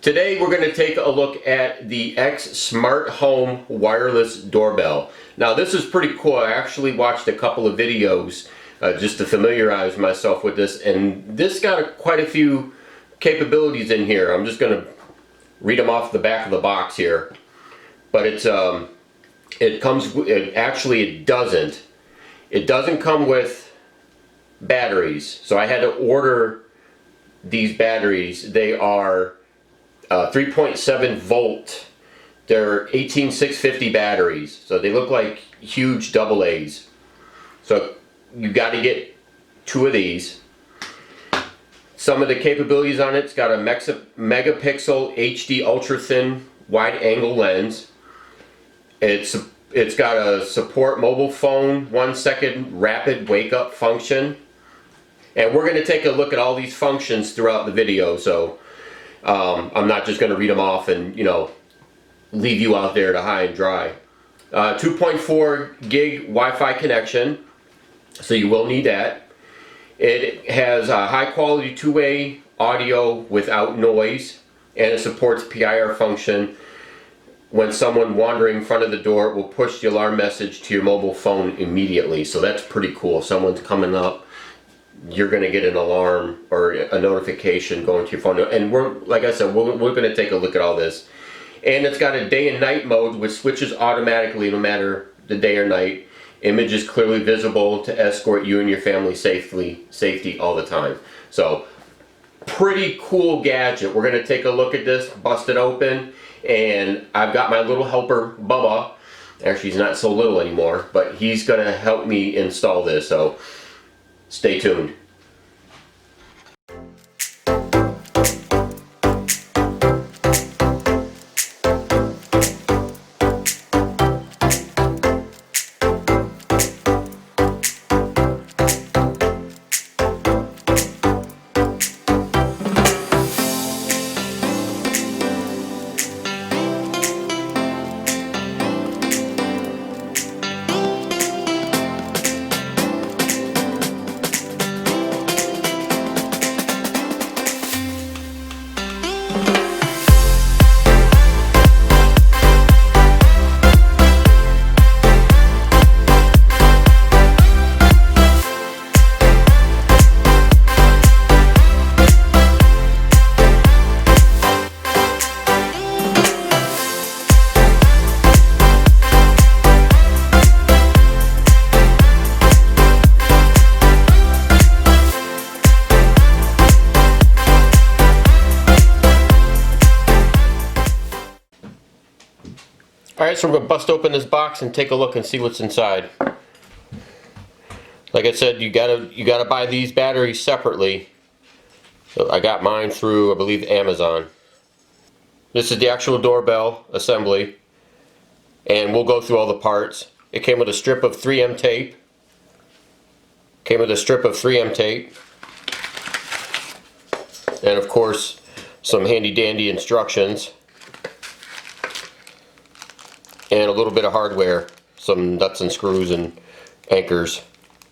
Today we're going to take a look at the X Smart Home Wireless Doorbell. Now this is pretty cool. I actually watched a couple of videos just to familiarize myself with this, and this got quite a few capabilities in here. I'm just going to read them off the back of the box here. But it doesn't come with batteries. So I had to order these batteries. They are 3.7 volt. They're 18650 batteries, so they look like huge double A's. So you got to get two of these. Some of the capabilities on it's got a megapixel HD ultra thin wide angle lens. It's got a support mobile phone 1-second rapid wake up function, and we're going to take a look at all these functions throughout the video. So I'm not just going to read them off and, you know, leave you out there to high and dry. 2.4 gig Wi-Fi connection, so you will need that. It has a high quality two-way audio without noise, and it supports PIR function. When someone wandering in front of the door, it will push the alarm message to your mobile phone immediately. So that's pretty cool. If someone's coming up, you're going to get an alarm or a notification going to your phone. And we're, like I said, we're going to take a look at all this. And it's got a day and night mode which switches automatically no matter the day or night. Image is clearly visible to escort you and your family safety all the time. So pretty cool gadget. We're going to take a look at this, bust it open, and I've got my little helper Bubba. Actually, he's not so little anymore, but he's going to help me install this. So stay tuned. Alright, so we're going to bust open this box and take a look and see what's inside. Like I said, you gotta buy these batteries separately. So I got mine through, I believe, Amazon. This is the actual doorbell assembly, and we'll go through all the parts. It came with a strip of 3M tape. And of course, some handy dandy instructions. And a little bit of hardware, some nuts and screws and anchors,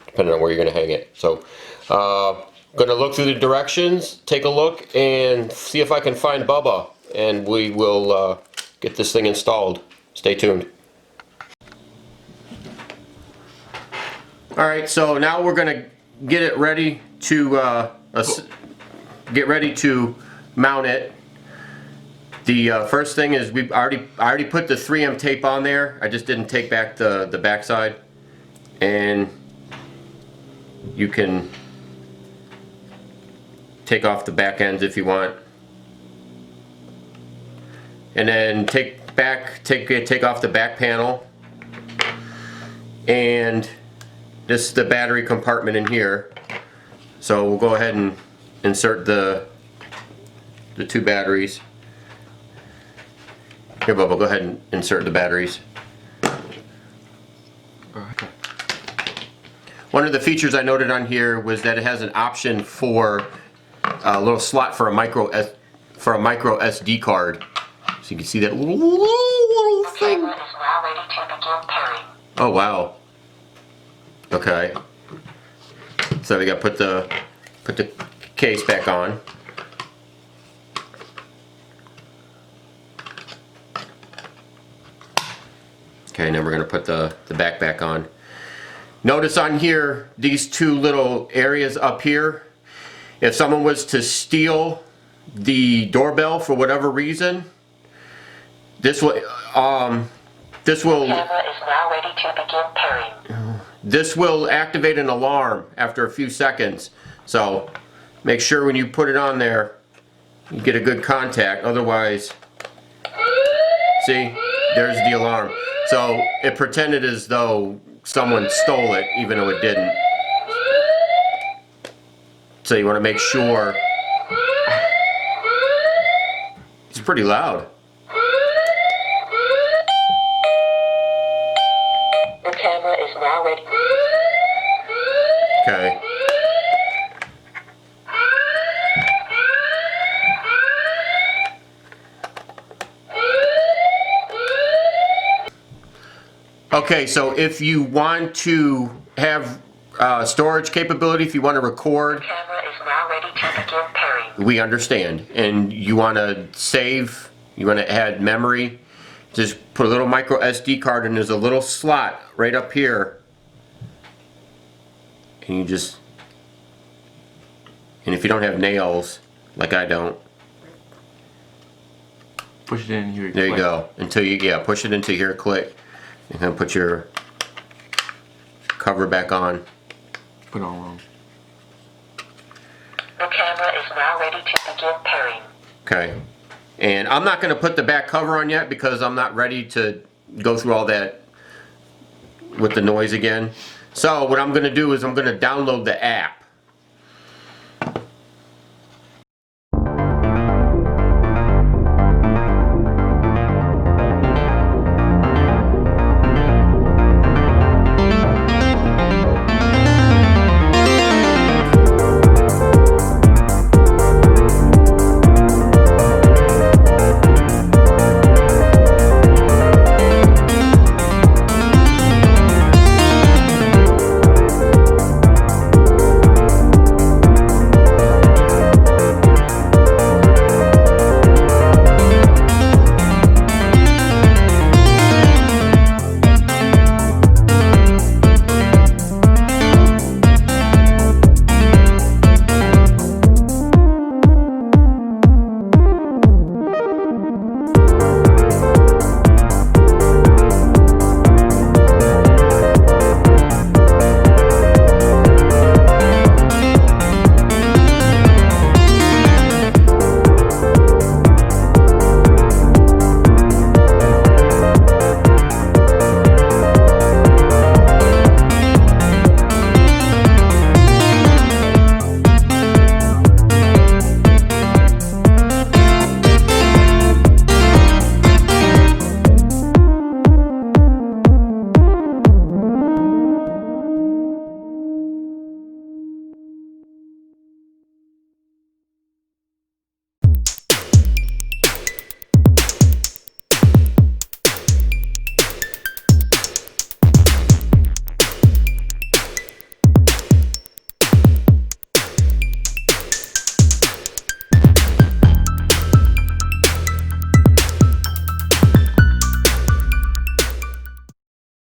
depending on where you're going to hang it. So, going to look through the directions, take a look, and see if I can find Bubba, and we will get this thing installed. Stay tuned. Alright, so now we're going to get it ready to mount it. The first thing is I already put the 3M tape on there. I just didn't take back the backside, and you can take off the back ends if you want, and then take off the back panel, and this is the battery compartment in here. So we'll go ahead and insert the two batteries. Here, Bubba, go ahead and insert the batteries. One of the features I noted on here was that it has an option for a little slot for a micro SD card. So you can see that little thing. Oh wow. Okay. So we got to put the case back on. Okay, and then we're going to put the back back on. Notice on here, these two little areas up here, if someone was to steal the doorbell for whatever reason, this will Camera is now ready to begin pairing. this will activate an alarm after a few seconds. So make sure when you put it on there, you get a good contact. Otherwise, see, there's the alarm. So it pretended as though someone stole it, even though it didn't. So you want to make sure. It's pretty loud. The camera is now ready. Okay. Okay, so if you want to have storage capability, if you want to record, The camera is now ready to begin pairing. we understand. And you want to save, you want to add memory, just put a little micro SD card and there's a little slot right up here. And you just, and if you don't have nails, like I don't, Push it in here. there you go. Until you, yeah, push it into here, click, and then put your cover back on. Put it on wrong. The camera is now ready to begin pairing. Okay. And I'm not going to put the back cover on yet because I'm not ready to go through all that with the noise again. So what I'm going to do is I'm going to download the app.